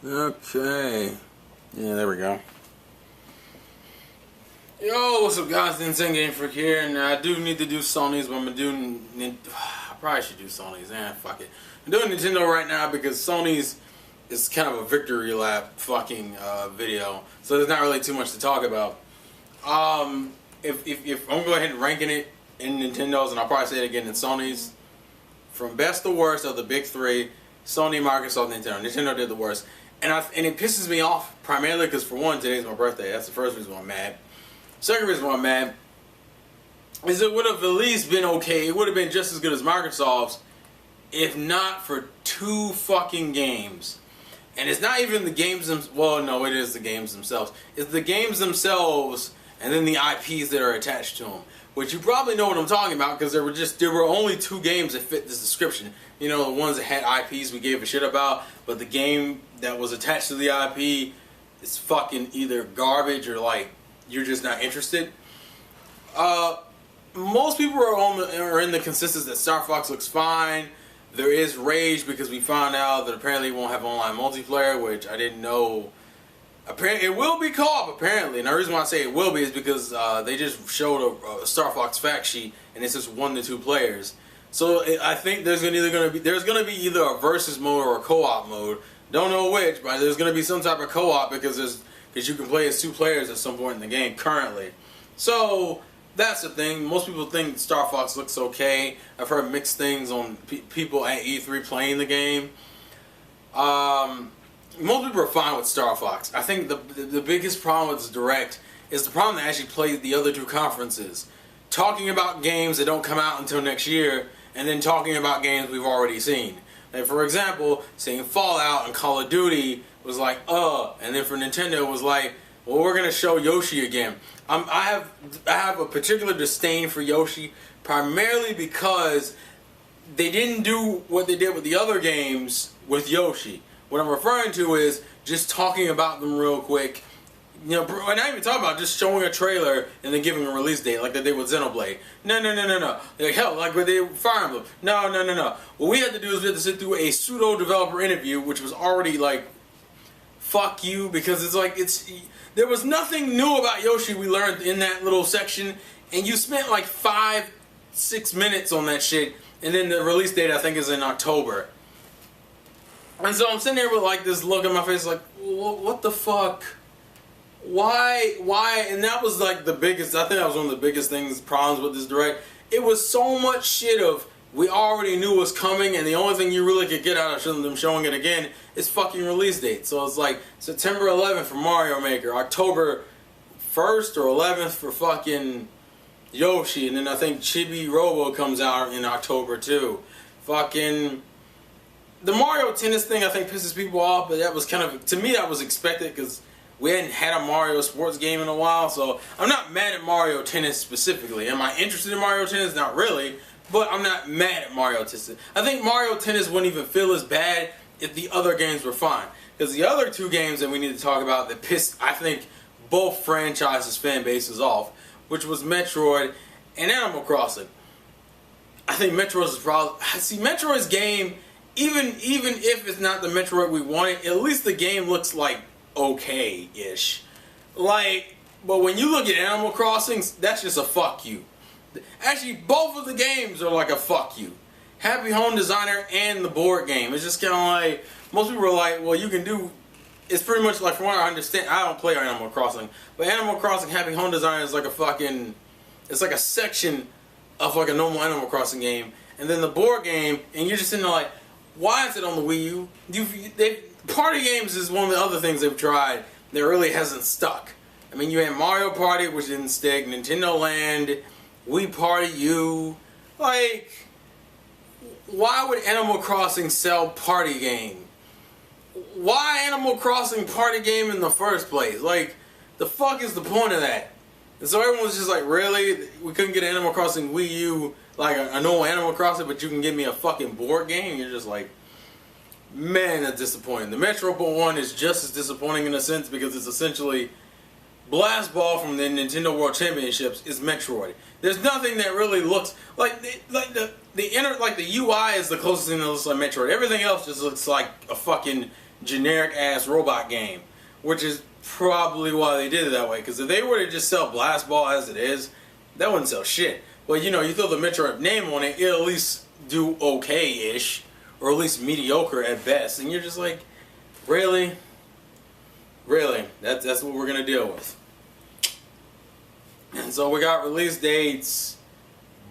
Okay. Yeah, there we go. Yo, what's up guys, the Insane Game Freak here, and I do need to do Sony's, but I'm doing, I probably should do Sony's, fuck it. I'm doing Nintendo right now because Sony's is kind of a victory lap fucking video, so there's not really too much to talk about. If I'm going ahead and ranking it in Nintendo's, and I'll probably say it again in Sony's, from best to worst of the big three, Sony, Microsoft, Nintendo. Nintendo did the worst. And it pisses me off primarily because, for one, today's my birthday. That's the first reason why I'm mad. Second reason why I'm mad is it would have at least been okay. It would have been just as good as Microsoft's if not for two fucking games. And it's not even the games well, no, it is the games themselves. It's the games themselves and then the IPs that are attached to them. Which you probably know what I'm talking about because there were only two games that fit this description. You know, the ones that had IPs we gave a shit about, but the game that was attached to the IP is fucking either garbage or like you're just not interested. Most people are in the consensus that Star Fox looks fine. There is rage because we found out that apparently it won't have online multiplayer, which I didn't know. Apparently, it will be co-op apparently, and the reason why I say it will be is because they just showed a Star Fox fact sheet, and it's just 1 to 2 players. So I think there's gonna be either a versus mode or a co-op mode. Don't know which, but there's gonna be some type of co-op because you can play as 2 players at some point in the game currently. So that's the thing. Most people think Star Fox looks okay. I've heard mixed things on people at E3 playing the game. Most people are fine with Star Fox. I think the biggest problem with this Direct is the problem that actually played the other 2 conferences. Talking about games that don't come out until next year, and then talking about games we've already seen. Like, for example, saying Fallout and Call of Duty was like, and then for Nintendo it was like, well, we're gonna show Yoshi again. I have a particular disdain for Yoshi, primarily because they didn't do what they did with the other games with Yoshi. What I'm referring to is just talking about them real quick. You know, and not even talking about just showing a trailer and then giving a release date like they did with Xenoblade. No. Like, hell, like what they did with Fire Emblem. No. What we had to do is we had to sit through a pseudo-developer interview, which was already like, fuck you, because it's like, there was nothing new about Yoshi we learned in that little section, and you spent like 5-6 minutes on that shit, and then the release date I think is in October. And so I'm sitting there with like this look on my face like, what the fuck? Why? And that was like the biggest, I think that was one of the biggest problems with this Direct. It was so much shit of, we already knew was coming, and the only thing you really could get out of them showing it again is fucking release date. So it's like September 11th for Mario Maker, October 1st or 11th for fucking Yoshi, and then I think Chibi Robo comes out in October too. Fucking the Mario Tennis thing I think pisses people off, but that was kind of, to me that was expected because we hadn't had a Mario sports game in a while, so I'm not mad at Mario Tennis specifically. Am I interested in Mario Tennis? Not really, but I'm not mad at Mario Tennis. I think Mario Tennis wouldn't even feel as bad if the other games were fine. Because the other 2 games that we need to talk about that pissed, I think, both franchises' fan bases off, which was Metroid and Animal Crossing. I think Metroid's problem. See, Metroid's game, even if it's not the Metroid we wanted, at least the game looks like okay-ish. Like, but when you look at Animal Crossing, that's just a fuck you. Actually, both of the games are like a fuck you. Happy Home Designer and the board game. It's just kind of like, most people are like, well, you can do, it's pretty much like, from what I understand, I don't play Animal Crossing, but Animal Crossing Happy Home Designer is like a fucking, it's like a section of like a normal Animal Crossing game, and then the board game, and you're just sitting there like, why is it on the Wii U? Party games is one of the other things they've tried that really hasn't stuck. I mean, you had Mario Party, which didn't stick, Nintendo Land, Wii Party U. Like, why would Animal Crossing sell party game? Why Animal Crossing party game in the first place? Like, the fuck is the point of that? And so everyone's just like, really? We couldn't get Animal Crossing Wii U, like a normal Animal Crossing, but you can give me a fucking board game? You're just like, man, that's disappointing. The Metro one is just as disappointing in a sense because it's essentially Blast Ball from the Nintendo World Championships is Metroid. There's nothing that really looks like the UI is the closest thing that looks like Metroid. Everything else just looks like a fucking generic ass robot game, which is probably why they did it that way. Because if they were to just sell Blast Ball as it is, that wouldn't sell shit. But you know, you throw the Metroid name on it, it'll at least do okay-ish, or at least mediocre at best. And you're just like, really? Really? That's what we're gonna deal with. And so we got release dates,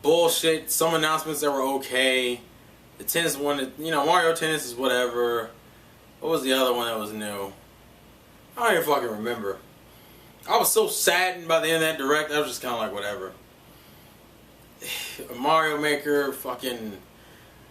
bullshit, some announcements that were okay. The tennis one, you know, Mario Tennis is whatever. What was the other one that was new? I don't even fucking remember. I was so saddened by the end of that direct, I was just kind of like, whatever. Mario Maker, fucking...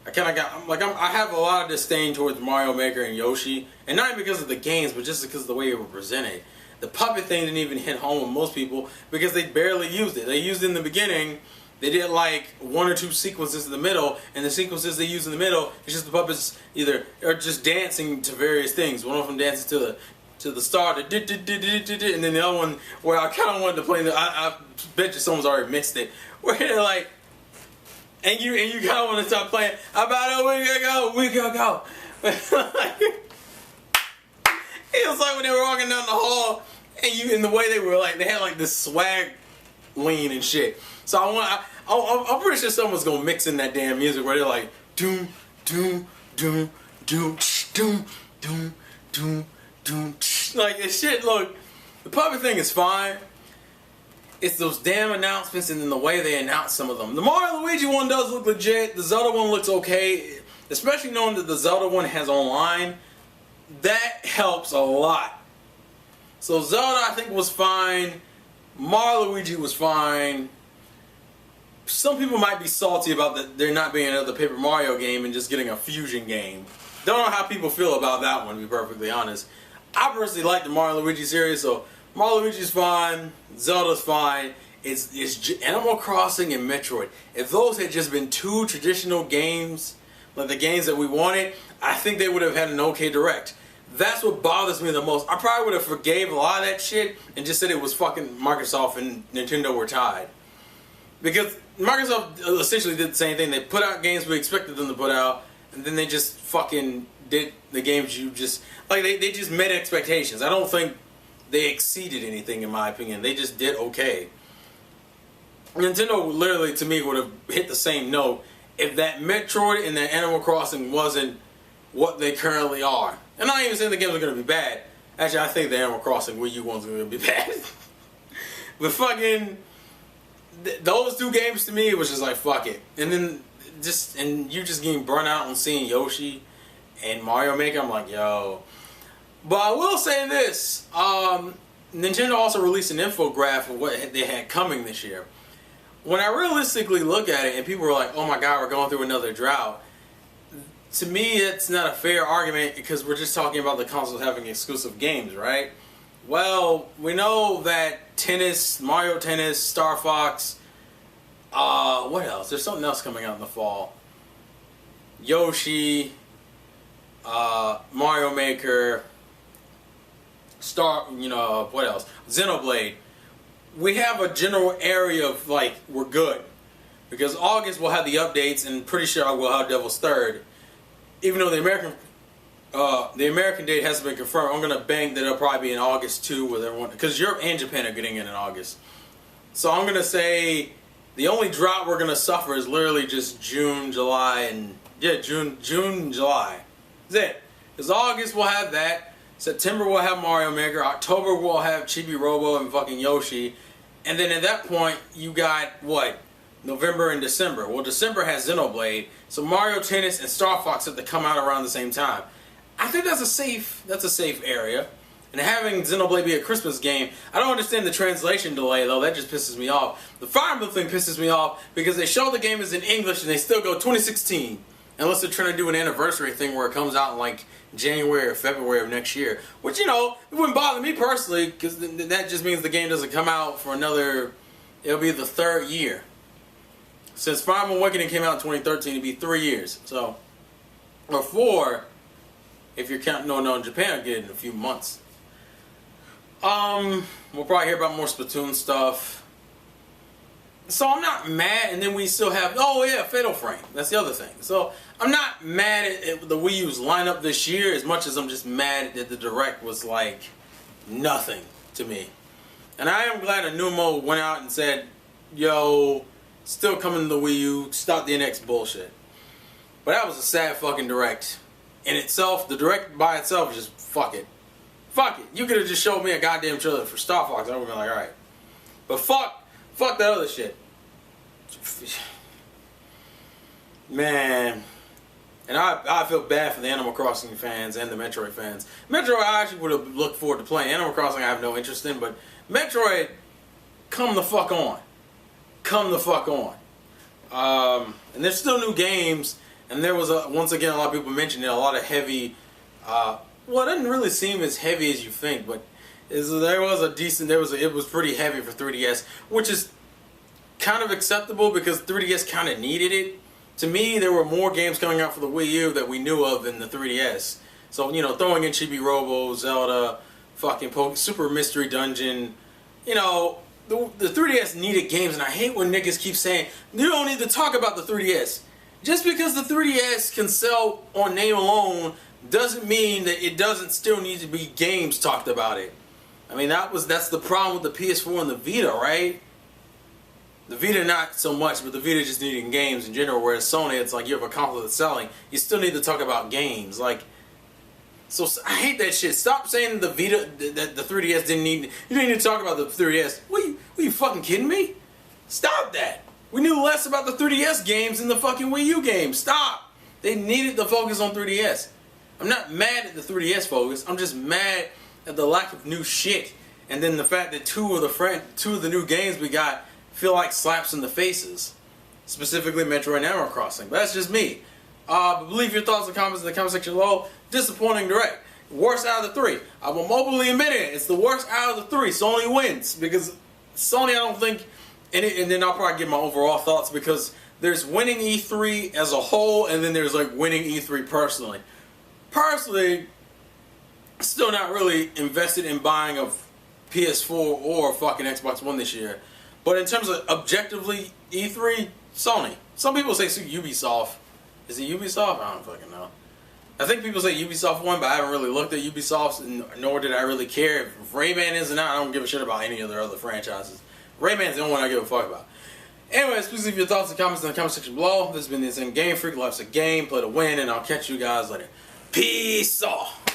I kind of got... I have a lot of disdain towards Mario Maker and Yoshi. And not even because of the games, but just because of the way it was presented. The puppet thing didn't even hit home with most people because they barely used it. They used it in the beginning. They did like 1 or 2 sequences in the middle, and the sequences they use in the middle, it's just the puppets either are just dancing to various things. One of them dances to the start, and then the other one where I kind of wanted to play. I bet you someone's already mixed it. Where they're like, and you kind of want to start playing. About a week ago. It was like when they were walking down the hall, and the way they were like, they had like this swag lean and shit. So I'm pretty sure someone's gonna mix in that damn music where they're like, doom, doom, doom, doom, doom, doom, doom, doom. Like this shit. Look, the puppet thing is fine. It's those damn announcements and then the way they announce some of them. The Mario Luigi one does look legit. The Zelda one looks okay, especially knowing that the Zelda one has online. That helps a lot. So Zelda, I think, was fine. Mario Luigi was fine. Some people might be salty about there not being another Paper Mario game and just getting a fusion game. Don't know how people feel about that one, to be perfectly honest. I personally like the Mario Luigi series, so Mario Luigi's fine. Zelda's fine. It's Animal Crossing and Metroid. If those had just been 2 traditional games, like the games that we wanted, I think they would have had an okay direct. That's what bothers me the most. I probably would have forgave a lot of that shit and just said it was fucking Microsoft and Nintendo were tied. Because Microsoft essentially did the same thing. They put out games we expected them to put out, and then they just fucking did the games you just... Like, they just met expectations. I don't think they exceeded anything, in my opinion. They just did okay. Nintendo literally, to me, would have hit the same note if that Metroid and that Animal Crossing wasn't what they currently are. And I'm not even saying the games are going to be bad. Actually, I think the Animal Crossing Wii U one's going to be bad. But fucking... those 2 games to me, it was just like, fuck it. And then you just getting burnt out on seeing Yoshi and Mario Maker, I'm like, yo. But I will say this. Nintendo also released an infographic of what they had coming this year. When I realistically look at it and people were like, oh my god, we're going through another drought. To me, it's not a fair argument because we're just talking about the consoles having exclusive games, right? Well, we know that Tennis, Mario Tennis, Star Fox, what else? There's something else coming out in the fall. Yoshi, Mario Maker, what else? Xenoblade. We have a general area of, like, we're good. Because August we'll have the updates, and pretty sure we'll have Devil's Third. Even though the American date hasn't been confirmed, I'm gonna bank that it'll probably be in August too, with everyone, because Europe and Japan are getting in August. So I'm gonna say the only drought we're gonna suffer is literally just June, July, and June, July. That's it. Because August we'll have that. September we'll have Mario Maker. October we'll have Chibi Robo and fucking Yoshi. And then at that point you got what? November and December. Well, December has Xenoblade, so Mario Tennis and Star Fox have to come out around the same time. I think that's a safe area. And having Xenoblade be a Christmas game, I don't understand the translation delay though. That just pisses me off. The Fire Emblem thing pisses me off because they show the game is in English and they still go 2016. Unless they're trying to do an anniversary thing where it comes out in like January or February of next year. Which, you know, it wouldn't bother me personally because that just means the game doesn't come out for another... It'll be the 3rd year. Since Fire Emblem Awakening came out in 2013, it'd be 3 years. So, or 4, if you're counting, no, in Japan, I'll get it in a few months. We'll probably hear about more Splatoon stuff. So I'm not mad, and then we still have, oh yeah, Fatal Frame. That's the other thing. So I'm not mad at the Wii U's lineup this year as much as I'm just mad that the Direct was like nothing to me. And I am glad Anumo went out and said, yo, still coming to the Wii U, stop the NX bullshit. But that was a sad fucking Direct. In itself, the Direct by itself is just fuck it. Fuck it. You could have just showed me a goddamn trailer for Star Fox. I would have been like, alright. But fuck that other shit. Man. And I feel bad for the Animal Crossing fans and the Metroid fans. Metroid I actually would have looked forward to playing. Animal Crossing I have no interest in, but Metroid, come the fuck on. Come the fuck on. And there's still new games, and there was, once again, a lot of people mentioned it, a lot of heavy, well, it doesn't really seem as heavy as you think, but it was pretty heavy for 3DS, which is kind of acceptable because 3DS kind of needed it. To me, there were more games coming out for the Wii U that we knew of than the 3DS. So, you know, throwing in Chibi Robo, Zelda, fucking Super Mystery Dungeon, you know, the 3DS needed games, and I hate when niggas keep saying, you don't need to talk about the 3DS. Just because the 3DS can sell on name alone doesn't mean that it doesn't still need to be games talked about it. I mean, that's the problem with the PS4 and the Vita, right? The Vita not so much, but the Vita just needing games in general, whereas Sony, it's like you have a console that's selling, you still need to talk about games. Like, so I hate that shit. Stop saying the Vita, that the 3DS didn't need, you didn't need to talk about the 3DS. What are you fucking kidding me? Stop that. We knew less about the 3DS games than the fucking Wii U games. Stop. They needed to focus on 3DS. I'm not mad at the 3DS focus, I'm just mad at the lack of new shit. And then the fact that two of the new games we got feel like slaps in the faces. Specifically Metroid and Animal Crossing. But that's just me. But leave your thoughts and comments in the comment section below. Disappointing Direct. Worst out of the three. I will mobily admit it. It's the worst out of the three. Sony wins. Because Sony, I don't think... And then I'll probably give my overall thoughts, because there's winning E3 as a whole, and then there's like winning E3 personally. Personally, still not really invested in buying a PS4 or a fucking Xbox One this year. But in terms of objectively E3, Sony. Some people say Ubisoft. Is it Ubisoft? I don't fucking know. I think people say Ubisoft won, but I haven't really looked at Ubisoft, nor did I really care. If Rayman is or not, I don't give a shit about any of their other franchises. Rayman's the only one I give a fuck about. Anyways, please leave your thoughts and comments in the comment section below. This has been the Game Freak. Life's a game. Play to win, and I'll catch you guys later. Peace off.